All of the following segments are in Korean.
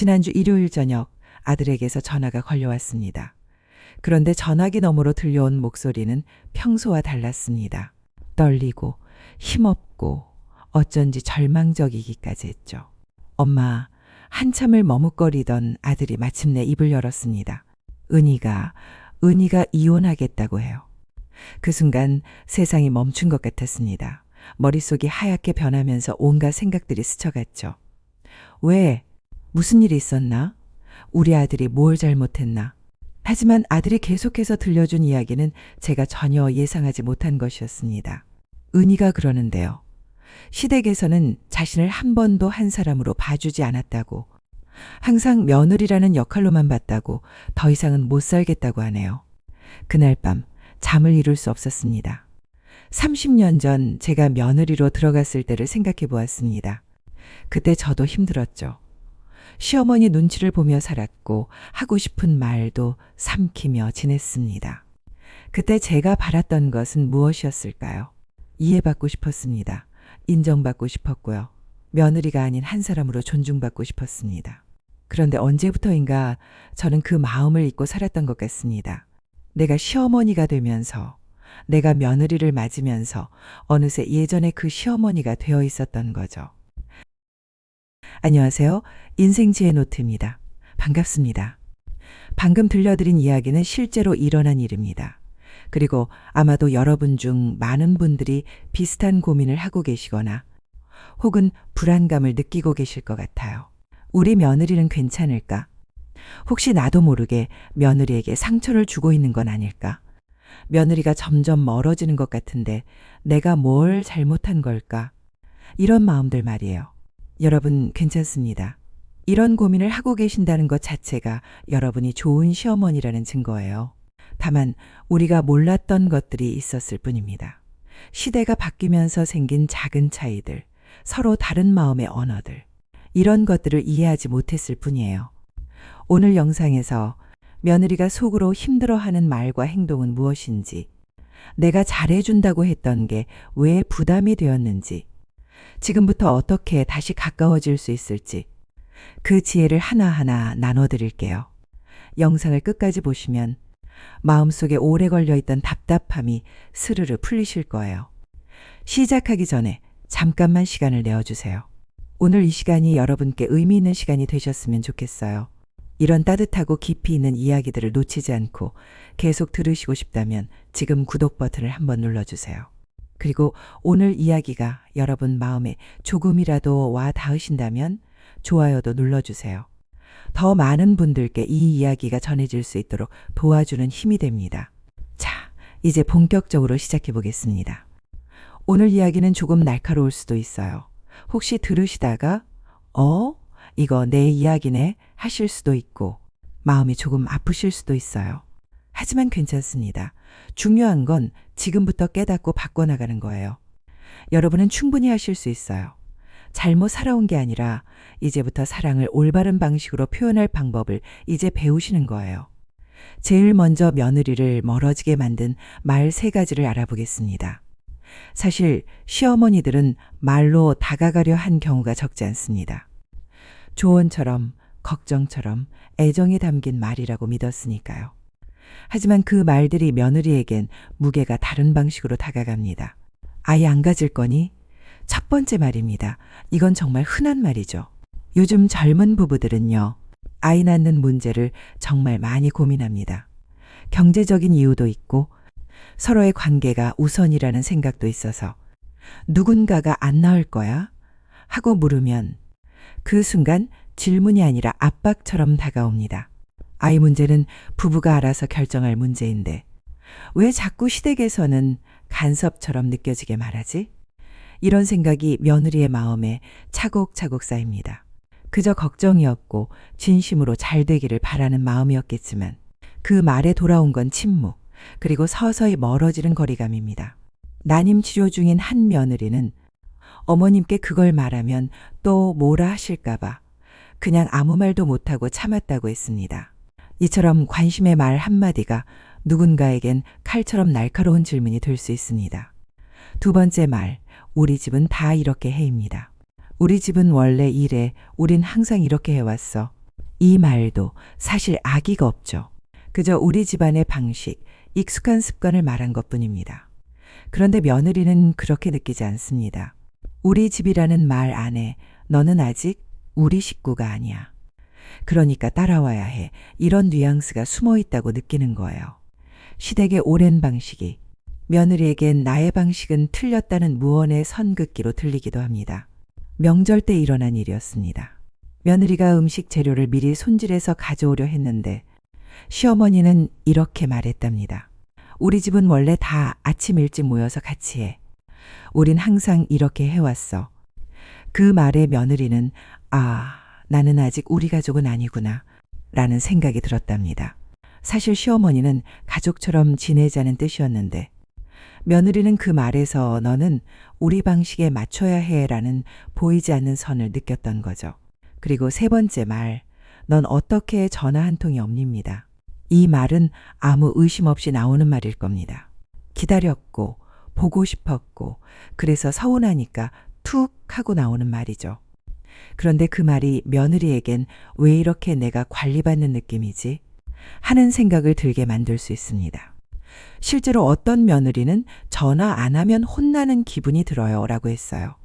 지난주 일요일 저녁 아들에게서 전화가 걸려왔습니다. 그런데 전화기 너머로 들려온 목소리는 평소와 달랐습니다. 떨리고 힘없고 어쩐지 절망적이기까지 했죠. 엄마, 한참을 머뭇거리던 아들이 마침내 입을 열었습니다. 은희가 이혼하겠다고 해요. 그 순간 세상이 멈춘 것 같았습니다. 머릿속이 하얗게 변하면서 온갖 생각들이 스쳐갔죠. 왜? 무슨 일이 있었나? 우리 아들이 뭘 잘못했나? 하지만 아들이 계속해서 들려준 이야기는 제가 전혀 예상하지 못한 것이었습니다. 은희가 그러는데요. 시댁에서는 자신을 한 번도 한 사람으로 봐주지 않았다고, 항상 며느리라는 역할로만 봤다고, 더 이상은 못 살겠다고 하네요. 그날 밤 잠을 이룰 수 없었습니다. 30년 전 제가 며느리로 들어갔을 때를 생각해 보았습니다. 그때 저도 힘들었죠. 시어머니 눈치를 보며 살았고 하고 싶은 말도 삼키며 지냈습니다. 그때 제가 바랐던 것은 무엇이었을까요? 이해받고 싶었습니다. 인정받고 싶었고요. 며느리가 아닌 한 사람으로 존중받고 싶었습니다. 그런데 언제부터인가 저는 그 마음을 잊고 살았던 것 같습니다. 내가 시어머니가 되면서, 내가 며느리를 맞으면서 어느새 예전에 그 시어머니가 되어 있었던 거죠. 안녕하세요. 인생지혜 노트입니다. 반갑습니다. 방금 들려드린 이야기는 실제로 일어난 일입니다. 그리고 아마도 여러분 중 많은 분들이 비슷한 고민을 하고 계시거나 혹은 불안감을 느끼고 계실 것 같아요. 우리 며느리는 괜찮을까? 혹시 나도 모르게 며느리에게 상처를 주고 있는 건 아닐까? 며느리가 점점 멀어지는 것 같은데 내가 뭘 잘못한 걸까? 이런 마음들 말이에요. 여러분 괜찮습니다. 이런 고민을 하고 계신다는 것 자체가 여러분이 좋은 시어머니라는 증거예요. 다만 우리가 몰랐던 것들이 있었을 뿐입니다. 시대가 바뀌면서 생긴 작은 차이들, 서로 다른 마음의 언어들, 이런 것들을 이해하지 못했을 뿐이에요. 오늘 영상에서 며느리가 속으로 힘들어하는 말과 행동은 무엇인지, 내가 잘해준다고 했던 게 왜 부담이 되었는지, 지금부터 어떻게 다시 가까워질 수 있을지 그 지혜를 하나하나 나눠드릴게요. 영상을 끝까지 보시면 마음속에 오래 걸려있던 답답함이 스르르 풀리실 거예요. 시작하기 전에 잠깐만 시간을 내어주세요. 오늘 이 시간이 여러분께 의미 있는 시간이 되셨으면 좋겠어요. 이런 따뜻하고 깊이 있는 이야기들을 놓치지 않고 계속 들으시고 싶다면 지금 구독 버튼을 한번 눌러주세요. 그리고 오늘 이야기가 여러분 마음에 조금이라도 와 닿으신다면 좋아요도 눌러주세요. 더 많은 분들께 이 이야기가 전해질 수 있도록 도와주는 힘이 됩니다. 자, 이제 본격적으로 시작해 보겠습니다. 오늘 이야기는 조금 날카로울 수도 있어요. 혹시 들으시다가 이거 내 이야기네 하실 수도 있고 마음이 조금 아프실 수도 있어요. 하지만 괜찮습니다. 중요한 건 지금부터 깨닫고 바꿔나가는 거예요. 여러분은 충분히 하실 수 있어요. 잘못 살아온 게 아니라 이제부터 사랑을 올바른 방식으로 표현할 방법을 이제 배우시는 거예요. 제일 먼저 며느리를 멀어지게 만든 말 3가지를 알아보겠습니다. 사실 시어머니들은 말로 다가가려 한 경우가 적지 않습니다. 조언처럼, 걱정처럼 애정이 담긴 말이라고 믿었으니까요. 하지만 그 말들이 며느리에겐 무게가 다른 방식으로 다가갑니다. 아예 안 가질 거니? 첫 번째 말입니다. 이건 정말 흔한 말이죠. 요즘 젊은 부부들은요, 아이 낳는 문제를 정말 많이 고민합니다. 경제적인 이유도 있고 서로의 관계가 우선이라는 생각도 있어서 누군가가 안 낳을 거야? 하고 물으면 그 순간 질문이 아니라 압박처럼 다가옵니다. 아이 문제는 부부가 알아서 결정할 문제인데 왜 자꾸 시댁에서는 간섭처럼 느껴지게 말하지? 이런 생각이 며느리의 마음에 차곡차곡 쌓입니다. 그저 걱정이었고 진심으로 잘 되기를 바라는 마음이었겠지만 그 말에 돌아온 건 침묵, 그리고 서서히 멀어지는 거리감입니다. 난임 치료 중인 한 며느리는 어머님께 그걸 말하면 또 뭐라 하실까봐 그냥 아무 말도 못하고 참았다고 했습니다. 이처럼 관심의 말 한마디가 누군가에겐 칼처럼 날카로운 질문이 될 수 있습니다. 두 번째 말, 우리 집은 다 이렇게 해입니다. 우리 집은 원래 이래, 우린 항상 이렇게 해왔어. 이 말도 사실 악의가 없죠. 그저 우리 집안의 방식, 익숙한 습관을 말한 것뿐입니다. 그런데 며느리는 그렇게 느끼지 않습니다. 우리 집이라는 말 안에 너는 아직 우리 식구가 아니야. 그러니까 따라와야 해. 이런 뉘앙스가 숨어 있다고 느끼는 거예요. 시댁의 오랜 방식이 며느리에겐 나의 방식은 틀렸다는 무언의 선긋기로 들리기도 합니다. 명절 때 일어난 일이었습니다. 며느리가 음식 재료를 미리 손질해서 가져오려 했는데 시어머니는 이렇게 말했답니다. 우리 집은 원래 다 아침 일찍 모여서 같이 해. 우린 항상 이렇게 해왔어. 그 말에 며느리는 나는 아직 우리 가족은 아니구나 라는 생각이 들었답니다. 사실 시어머니는 가족처럼 지내자는 뜻이었는데 며느리는 그 말에서 너는 우리 방식에 맞춰야 해 라는 보이지 않는 선을 느꼈던 거죠. 그리고 세 번째 말, 넌 어떻게 전화 한 통이 없닙니다. 이 말은 아무 의심 없이 나오는 말일 겁니다. 기다렸고 보고 싶었고 그래서 서운하니까 툭 하고 나오는 말이죠. 그런데 그 말이 며느리에겐 왜 이렇게 내가 관리받는 느낌이지? 하는 생각을 들게 만들 수 있습니다. 실제로 어떤 며느리는 전화 안 하면 혼나는 기분이 들어요 라고 했어요.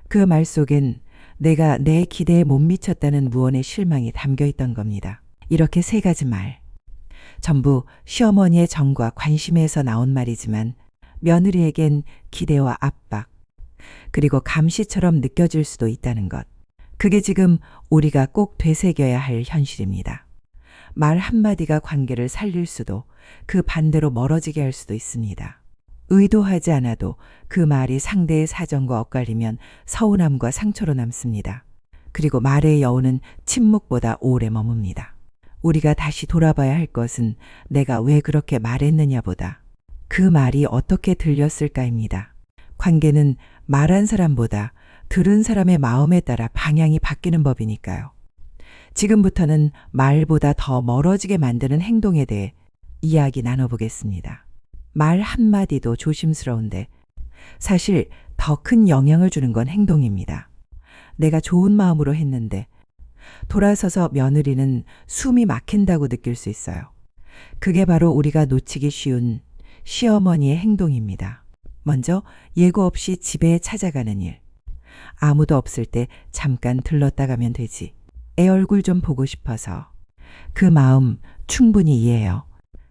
그 말 속엔 내가 내 기대에 못 미쳤다는 무언의 실망이 담겨 있던 겁니다. 이렇게 세 가지 말. 전부 시어머니의 정과 관심에서 나온 말이지만 며느리에겐 기대와 압박, 그리고 감시처럼 느껴질 수도 있다는 것. 그게 지금 우리가 꼭 되새겨야 할 현실입니다. 말 한마디가 관계를 살릴 수도 그 반대로 멀어지게 할 수도 있습니다. 의도하지 않아도 그 말이 상대의 사정과 엇갈리면 서운함과 상처로 남습니다. 그리고 말의 여운은 침묵보다 오래 머뭅니다. 우리가 다시 돌아봐야 할 것은 내가 왜 그렇게 말했느냐보다 그 말이 어떻게 들렸을까입니다. 관계는 말한 사람보다 들은 사람의 마음에 따라 방향이 바뀌는 법이니까요. 지금부터는 말보다 더 멀어지게 만드는 행동에 대해 이야기 나눠보겠습니다. 말 한마디도 조심스러운데 사실 더 큰 영향을 주는 건 행동입니다. 내가 좋은 마음으로 했는데 돌아서서 며느리는 숨이 막힌다고 느낄 수 있어요. 그게 바로 우리가 놓치기 쉬운 시어머니의 행동입니다. 먼저 예고 없이 집에 찾아가는 일. 아무도 없을 때 잠깐 들렀다 가면 되지. 애 얼굴 좀 보고 싶어서. 그 마음 충분히 이해해요.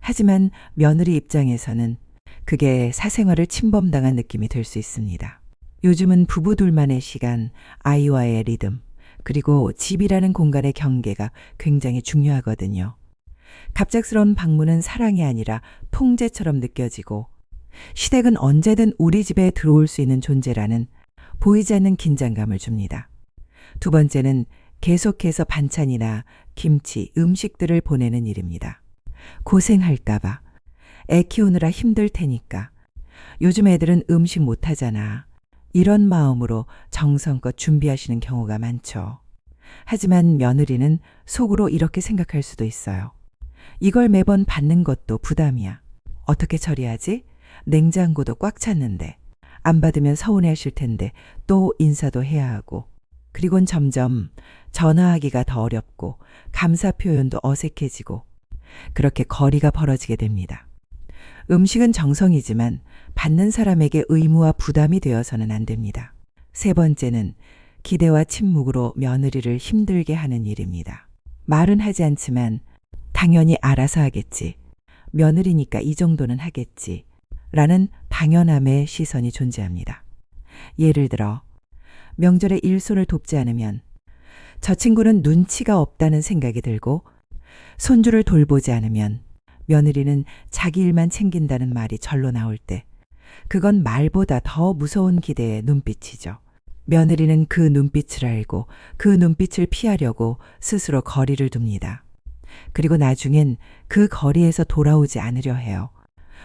하지만 며느리 입장에서는 그게 사생활을 침범당한 느낌이 들 수 있습니다. 요즘은 부부 둘만의 시간, 아이와의 리듬, 그리고 집이라는 공간의 경계가 굉장히 중요하거든요. 갑작스러운 방문은 사랑이 아니라 통제처럼 느껴지고 시댁은 언제든 우리 집에 들어올 수 있는 존재라는 보이지 않는 긴장감을 줍니다. 두 번째는 계속해서 반찬이나 김치, 음식들을 보내는 일입니다. 고생할까봐. 애 키우느라 힘들 테니까. 요즘 애들은 음식 못하잖아. 이런 마음으로 정성껏 준비하시는 경우가 많죠. 하지만 며느리는 속으로 이렇게 생각할 수도 있어요. 이걸 매번 받는 것도 부담이야. 어떻게 처리하지? 냉장고도 꽉 찼는데. 안 받으면 서운해하실 텐데 또 인사도 해야 하고. 그리곤 점점 전화하기가 더 어렵고 감사 표현도 어색해지고 그렇게 거리가 벌어지게 됩니다. 음식은 정성이지만 받는 사람에게 의무와 부담이 되어서는 안 됩니다. 세 번째는 기대와 침묵으로 며느리를 힘들게 하는 일입니다. 말은 하지 않지만 당연히 알아서 하겠지. 며느리니까 이 정도는 하겠지. 라는 당연함의 시선이 존재합니다. 예를 들어 명절에 일손을 돕지 않으면 저 친구는 눈치가 없다는 생각이 들고 손주를 돌보지 않으면 며느리는 자기 일만 챙긴다는 말이 절로 나올 때 그건 말보다 더 무서운 기대의 눈빛이죠. 며느리는 그 눈빛을 알고 그 눈빛을 피하려고 스스로 거리를 둡니다. 그리고 나중엔 그 거리에서 돌아오지 않으려 해요.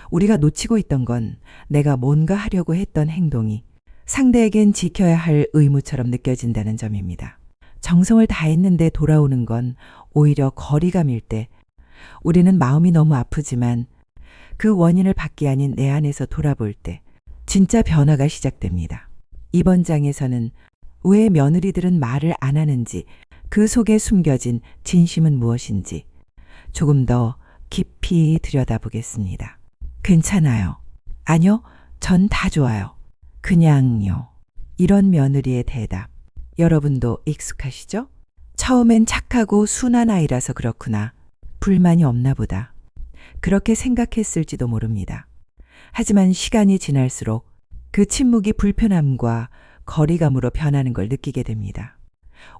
우리가 놓치고 있던 건 내가 뭔가 하려고 했던 행동이 상대에겐 지켜야 할 의무처럼 느껴진다는 점입니다. 정성을 다했는데 돌아오는 건 오히려 거리감일 때 우리는 마음이 너무 아프지만 그 원인을 밖이 아닌 내 안에서 돌아볼 때 진짜 변화가 시작됩니다. 이번 장에서는 왜 며느리들은 말을 안 하는지 그 속에 숨겨진 진심은 무엇인지 조금 더 깊이 들여다보겠습니다. 괜찮아요. 아니요, 전 다 좋아요. 그냥요. 이런 며느리의 대답. 여러분도 익숙하시죠? 처음엔 착하고 순한 아이라서 그렇구나. 불만이 없나 보다. 그렇게 생각했을지도 모릅니다. 하지만 시간이 지날수록 그 침묵이 불편함과 거리감으로 변하는 걸 느끼게 됩니다.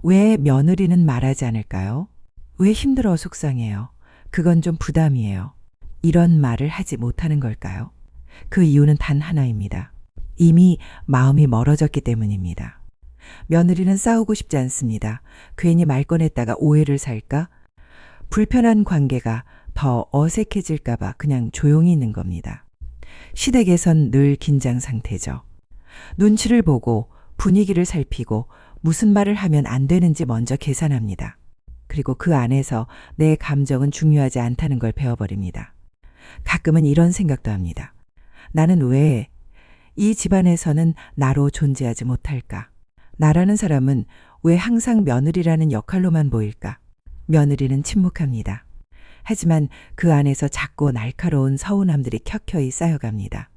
왜 며느리는 말하지 않을까요? 왜 힘들어 속상해요? 그건 좀 부담이에요. 이런 말을 하지 못하는 걸까요? 그 이유는 단 하나입니다. 이미 마음이 멀어졌기 때문입니다. 며느리는 싸우고 싶지 않습니다. 괜히 말 꺼냈다가 오해를 살까? 불편한 관계가 더 어색해질까봐 그냥 조용히 있는 겁니다. 시댁에선 늘 긴장 상태죠. 눈치를 보고 분위기를 살피고 무슨 말을 하면 안 되는지 먼저 계산합니다. 그리고 그 안에서 내 감정은 중요하지 않다는 걸 배워버립니다. 가끔은 이런 생각도 합니다. 나는 왜 이 집안에서는 나로 존재하지 못할까? 나라는 사람은 왜 항상 며느리라는 역할로만 보일까? 며느리는 침묵합니다. 하지만 그 안에서 작고 날카로운 서운함들이 켜켜이 쌓여갑니다.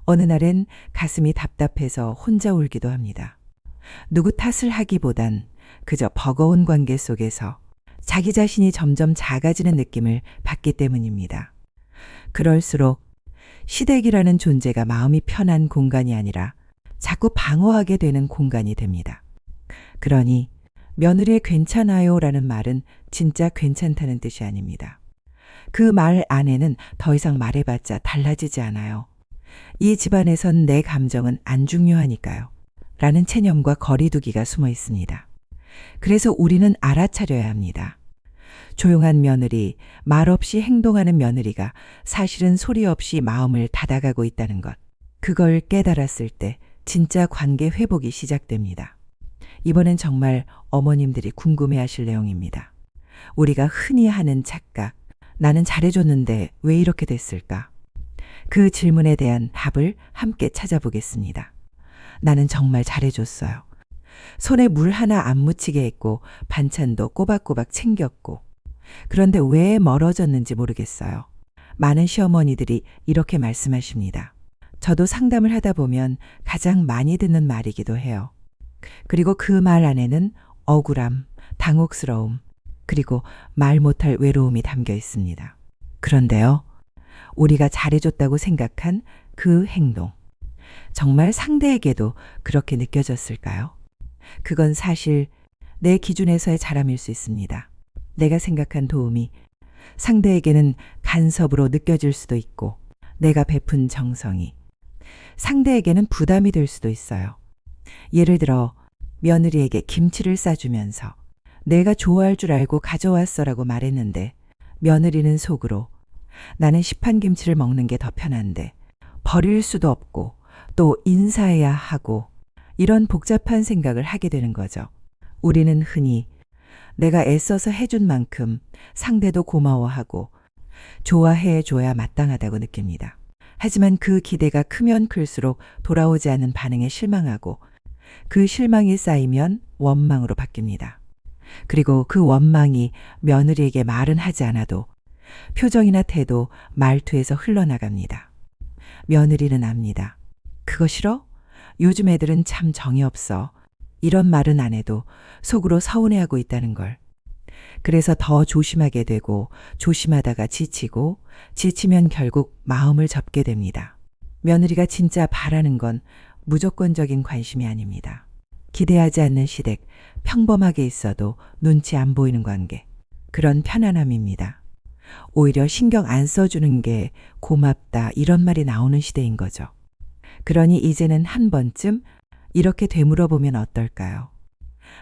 어느 날엔 가슴이 답답해서 혼자 울기도 합니다. 누구 탓을 하기보단 그저 버거운 관계 속에서 자기 자신이 점점 작아지는 느낌을 받기 때문입니다. 그럴수록 시댁이라는 존재가 마음이 편한 공간이 아니라 자꾸 방어하게 되는 공간이 됩니다. 그러니 며느리의 괜찮아요 라는 말은 진짜 괜찮다는 뜻이 아닙니다. 그 말 안에는 더 이상 말해봤자 달라지지 않아요. 이 집안에선 내 감정은 안 중요하니까요. 라는 체념과 거리두기가 숨어 있습니다. 그래서 우리는 알아차려야 합니다. 조용한 며느리, 말없이 행동하는 며느리가 사실은 소리 없이 마음을 닫아가고 있다는 것. 그걸 깨달았을 때 진짜 관계 회복이 시작됩니다. 이번엔 정말 어머님들이 궁금해하실 내용입니다. 우리가 흔히 하는 착각, 나는 잘해줬는데 왜 이렇게 됐을까? 그 질문에 대한 답을 함께 찾아보겠습니다. 나는 정말 잘해줬어요. 손에 물 하나 안 묻히게 했고 반찬도 꼬박꼬박 챙겼고 그런데 왜 멀어졌는지 모르겠어요. 많은 시어머니들이 이렇게 말씀하십니다. 저도 상담을 하다 보면 가장 많이 듣는 말이기도 해요. 그리고 그 말 안에는 억울함, 당혹스러움, 그리고 말 못할 외로움이 담겨 있습니다. 그런데요, 우리가 잘해줬다고 생각한 그 행동, 정말 상대에게도 그렇게 느껴졌을까요? 그건 사실 내 기준에서의 잘함일 수 있습니다. 내가 생각한 도움이 상대에게는 간섭으로 느껴질 수도 있고 내가 베푼 정성이 상대에게는 부담이 될 수도 있어요. 예를 들어 며느리에게 김치를 싸주면서 내가 좋아할 줄 알고 가져왔어라고 말했는데 며느리는 속으로 나는 시판 김치를 먹는 게 더 편한데 버릴 수도 없고 또 인사해야 하고 이런 복잡한 생각을 하게 되는 거죠. 우리는 흔히 내가 애써서 해준 만큼 상대도 고마워하고 좋아해 줘야 마땅하다고 느낍니다. 하지만 그 기대가 크면 클수록 돌아오지 않는 반응에 실망하고 그 실망이 쌓이면 원망으로 바뀝니다. 그리고 그 원망이 며느리에게 말은 하지 않아도 표정이나 태도, 말투에서 흘러나갑니다. 며느리는 압니다. 그거 싫어? 요즘 애들은 참 정이 없어. 이런 말은 안 해도 속으로 서운해하고 있다는 걸. 그래서 더 조심하게 되고 조심하다가 지치고 지치면 결국 마음을 접게 됩니다. 며느리가 진짜 바라는 건 무조건적인 관심이 아닙니다. 기대하지 않는 시댁, 평범하게 있어도 눈치 안 보이는 관계. 그런 편안함입니다. 오히려 신경 안 써주는 게 고맙다 이런 말이 나오는 시대인 거죠. 그러니 이제는 한 번쯤 이렇게 되물어보면 어떨까요?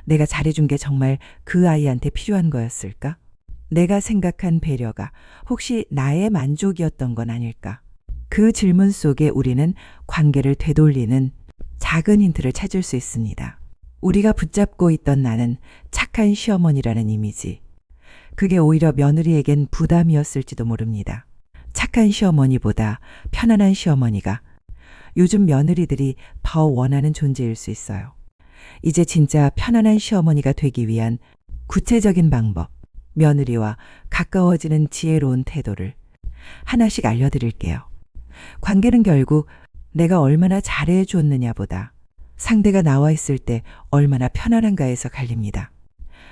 내가 잘해준 게 정말 그 아이한테 필요한 거였을까? 내가 생각한 배려가 혹시 나의 만족이었던 건 아닐까? 그 질문 속에 우리는 관계를 되돌리는 작은 힌트를 찾을 수 있습니다. 우리가 붙잡고 있던 나는 착한 시어머니라는 이미지. 그게 오히려 며느리에겐 부담이었을지도 모릅니다. 착한 시어머니보다 편안한 시어머니가 요즘 며느리들이 더 원하는 존재일 수 있어요. 이제 진짜 편안한 시어머니가 되기 위한 구체적인 방법, 며느리와 가까워지는 지혜로운 태도를 하나씩 알려드릴게요. 관계는 결국 내가 얼마나 잘해줬느냐보다 상대가 나와 있을 때 얼마나 편안한가에서 갈립니다.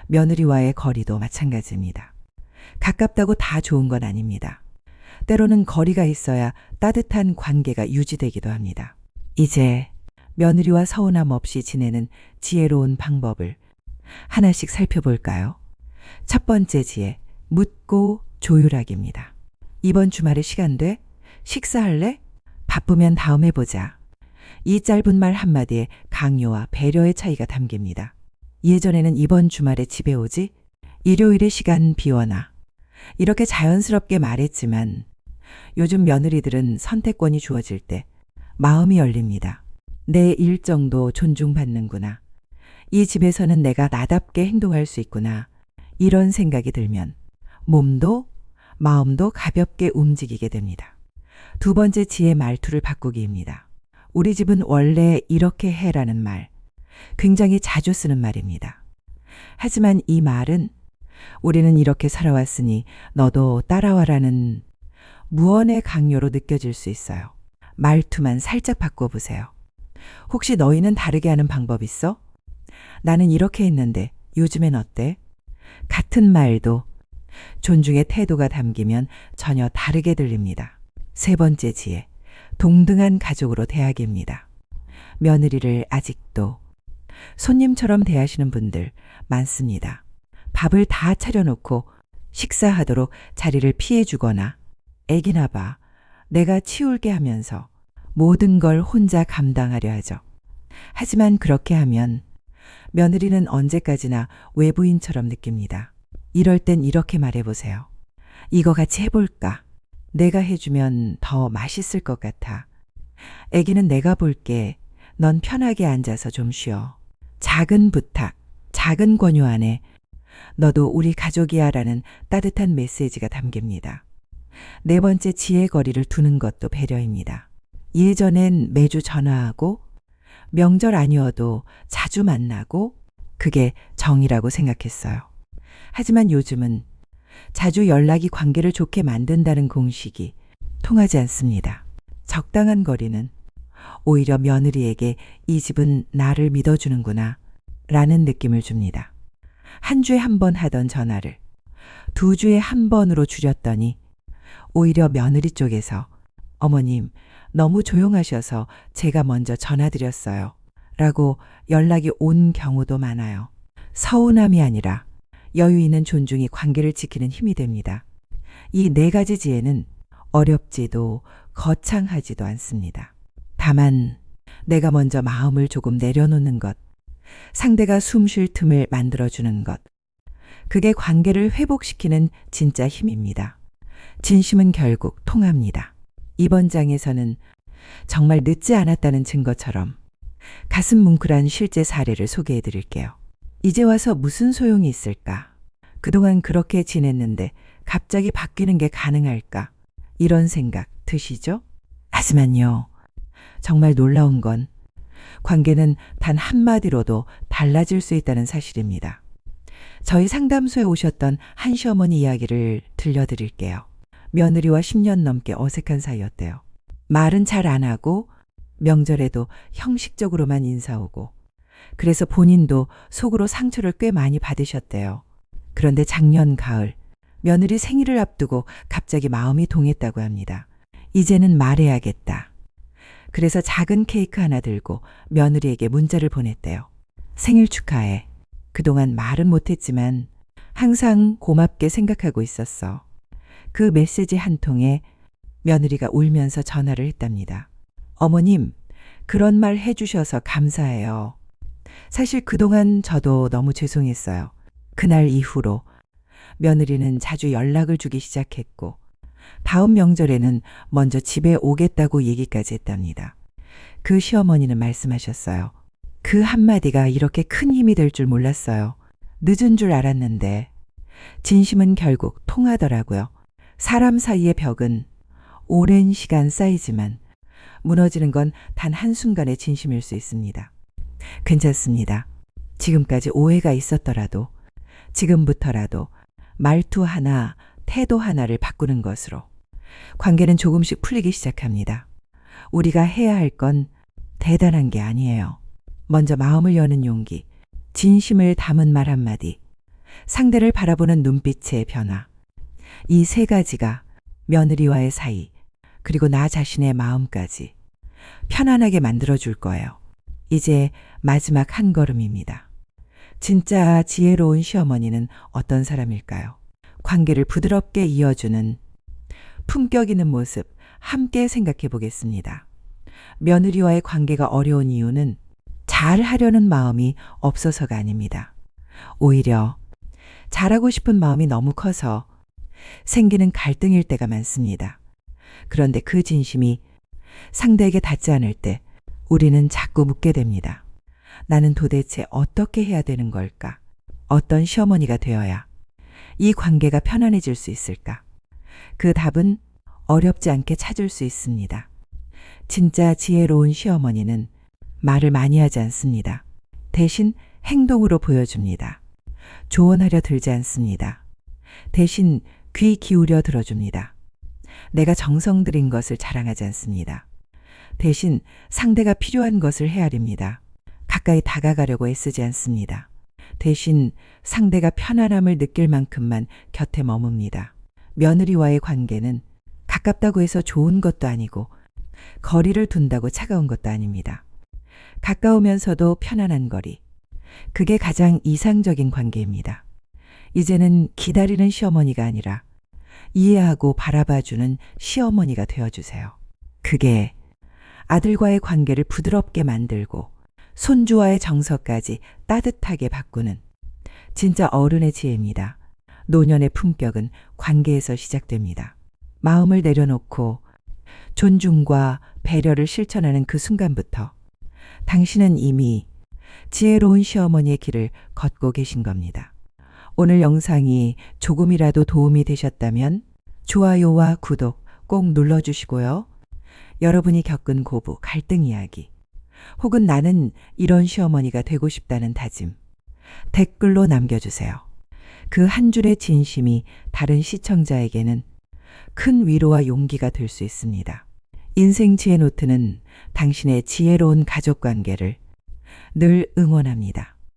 며느리와의 거리도 마찬가지입니다. 가깝다고 다 좋은 건 아닙니다. 때로는 거리가 있어야 따뜻한 관계가 유지되기도 합니다. 이제 며느리와 서운함 없이 지내는 지혜로운 방법을 하나씩 살펴볼까요? 첫 번째 지혜, 묻고 조율하기입니다. 이번 주말에 시간 돼? 식사할래? 바쁘면 다음에 보자. 이 짧은 말 한마디에 강요와 배려의 차이가 담깁니다. 예전에는 이번 주말에 집에 오지? 일요일에 시간 비워놔. 이렇게 자연스럽게 말했지만 요즘 며느리들은 선택권이 주어질 때 마음이 열립니다. 내 일정도 존중받는구나. 이 집에서는 내가 나답게 행동할 수 있구나. 이런 생각이 들면 몸도 마음도 가볍게 움직이게 됩니다. 두 번째 지혜 말투를 바꾸기입니다. 우리 집은 원래 이렇게 해라는 말. 굉장히 자주 쓰는 말입니다. 하지만 이 말은 우리는 이렇게 살아왔으니 너도 따라와라는 무언의 강요로 느껴질 수 있어요. 말투만 살짝 바꿔보세요. 혹시 너희는 다르게 하는 방법 있어? 나는 이렇게 했는데 요즘엔 어때? 같은 말도 존중의 태도가 담기면 전혀 다르게 들립니다. 세 번째 지혜, 동등한 가족으로 대하기입니다. 며느리를 아직도 손님처럼 대하시는 분들 많습니다. 밥을 다 차려놓고 식사하도록 자리를 피해주거나 애기나 봐, 내가 치울게 하면서 모든 걸 혼자 감당하려 하죠. 하지만 그렇게 하면 며느리는 언제까지나 외부인처럼 느낍니다. 이럴 땐 이렇게 말해보세요. 이거 같이 해볼까? 내가 해주면 더 맛있을 것 같아. 애기는 내가 볼게. 넌 편하게 앉아서 좀 쉬어. 작은 부탁, 작은 권유 안에 너도 우리 가족이야 라는 따뜻한 메시지가 담깁니다. 네 번째 지혜 거리를 두는 것도 배려입니다. 예전엔 매주 전화하고 명절 아니어도 자주 만나고 그게 정이라고 생각했어요. 하지만 요즘은 자주 연락이 관계를 좋게 만든다는 공식이 통하지 않습니다. 적당한 거리는 오히려 며느리에게 이 집은 나를 믿어주는구나 라는 느낌을 줍니다. 한 주에 한 번 하던 전화를 2주에 한 번으로 줄였더니 오히려 며느리 쪽에서 어머님 너무 조용하셔서 제가 먼저 전화드렸어요 라고 연락이 온 경우도 많아요. 서운함이 아니라 여유 있는 존중이 관계를 지키는 힘이 됩니다. 이 4가지 지혜는 어렵지도 거창하지도 않습니다. 다만 내가 먼저 마음을 조금 내려놓는 것, 상대가 숨 쉴 틈을 만들어주는 것, 그게 관계를 회복시키는 진짜 힘입니다. 진심은 결국 통합니다. 이번 장에서는 정말 늦지 않았다는 증거처럼 가슴 뭉클한 실제 사례를 소개해 드릴게요. 이제 와서 무슨 소용이 있을까? 그동안 그렇게 지냈는데 갑자기 바뀌는 게 가능할까? 이런 생각 드시죠? 하지만요, 정말 놀라운 건 관계는 단 한마디로도 달라질 수 있다는 사실입니다. 저희 상담소에 오셨던 한 시어머니 이야기를 들려드릴게요. 며느리와 10년 넘게 어색한 사이였대요. 말은 잘 안 하고 명절에도 형식적으로만 인사오고 그래서 본인도 속으로 상처를 꽤 많이 받으셨대요. 그런데 작년 가을 며느리 생일을 앞두고 갑자기 마음이 동했다고 합니다. 이제는 말해야겠다. 그래서 작은 케이크 하나 들고 며느리에게 문자를 보냈대요. 생일 축하해. 그동안 말은 못했지만 항상 고맙게 생각하고 있었어. 그 메시지 한 통에 며느리가 울면서 전화를 했답니다. 어머님, 그런 말 해주셔서 감사해요. 사실 그동안 저도 너무 죄송했어요. 그날 이후로 며느리는 자주 연락을 주기 시작했고 다음 명절에는 먼저 집에 오겠다고 얘기까지 했답니다. 그 시어머니는 말씀하셨어요. 그 한마디가 이렇게 큰 힘이 될 줄 몰랐어요. 늦은 줄 알았는데 진심은 결국 통하더라고요. 사람 사이의 벽은 오랜 시간 쌓이지만 무너지는 건 단 한순간의 진심일 수 있습니다. 괜찮습니다. 지금까지 오해가 있었더라도 지금부터라도 말투 하나, 태도 하나를 바꾸는 것으로 관계는 조금씩 풀리기 시작합니다. 우리가 해야 할 건 대단한 게 아니에요. 먼저 마음을 여는 용기, 진심을 담은 말 한마디, 상대를 바라보는 눈빛의 변화. 이 세 가지가 며느리와의 사이, 그리고 나 자신의 마음까지 편안하게 만들어줄 거예요. 이제 마지막 한 걸음입니다. 진짜 지혜로운 시어머니는 어떤 사람일까요? 관계를 부드럽게 이어주는 품격 있는 모습 함께 생각해 보겠습니다. 며느리와의 관계가 어려운 이유는 잘 하려는 마음이 없어서가 아닙니다. 오히려 잘하고 싶은 마음이 너무 커서 생기는 갈등일 때가 많습니다. 그런데 그 진심이 상대에게 닿지 않을 때 우리는 자꾸 묻게 됩니다. 나는 도대체 어떻게 해야 되는 걸까? 어떤 시어머니가 되어야 이 관계가 편안해질 수 있을까? 그 답은 어렵지 않게 찾을 수 있습니다. 진짜 지혜로운 시어머니는 말을 많이 하지 않습니다. 대신 행동으로 보여줍니다. 조언하려 들지 않습니다. 대신 귀 기울여 들어줍니다. 내가 정성 들인 것을 자랑하지 않습니다. 대신 상대가 필요한 것을 헤아립니다. 가까이 다가가려고 애쓰지 않습니다. 대신 상대가 편안함을 느낄 만큼만 곁에 머뭅니다. 며느리와의 관계는 가깝다고 해서 좋은 것도 아니고 거리를 둔다고 차가운 것도 아닙니다. 가까우면서도 편안한 거리. 그게 가장 이상적인 관계입니다. 이제는 기다리는 시어머니가 아니라 이해하고 바라봐주는 시어머니가 되어주세요. 그게 아들과의 관계를 부드럽게 만들고 손주와의 정서까지 따뜻하게 바꾸는 진짜 어른의 지혜입니다. 노년의 품격은 관계에서 시작됩니다. 마음을 내려놓고 존중과 배려를 실천하는 그 순간부터 당신은 이미 지혜로운 시어머니의 길을 걷고 계신 겁니다. 오늘 영상이 조금이라도 도움이 되셨다면 좋아요와 구독 꼭 눌러주시고요. 여러분이 겪은 고부, 갈등 이야기, 혹은 나는 이런 시어머니가 되고 싶다는 다짐, 댓글로 남겨주세요. 그 한 줄의 진심이 다른 시청자에게는 큰 위로와 용기가 될 수 있습니다. 인생 지혜 노트는 당신의 지혜로운 가족 관계를 늘 응원합니다.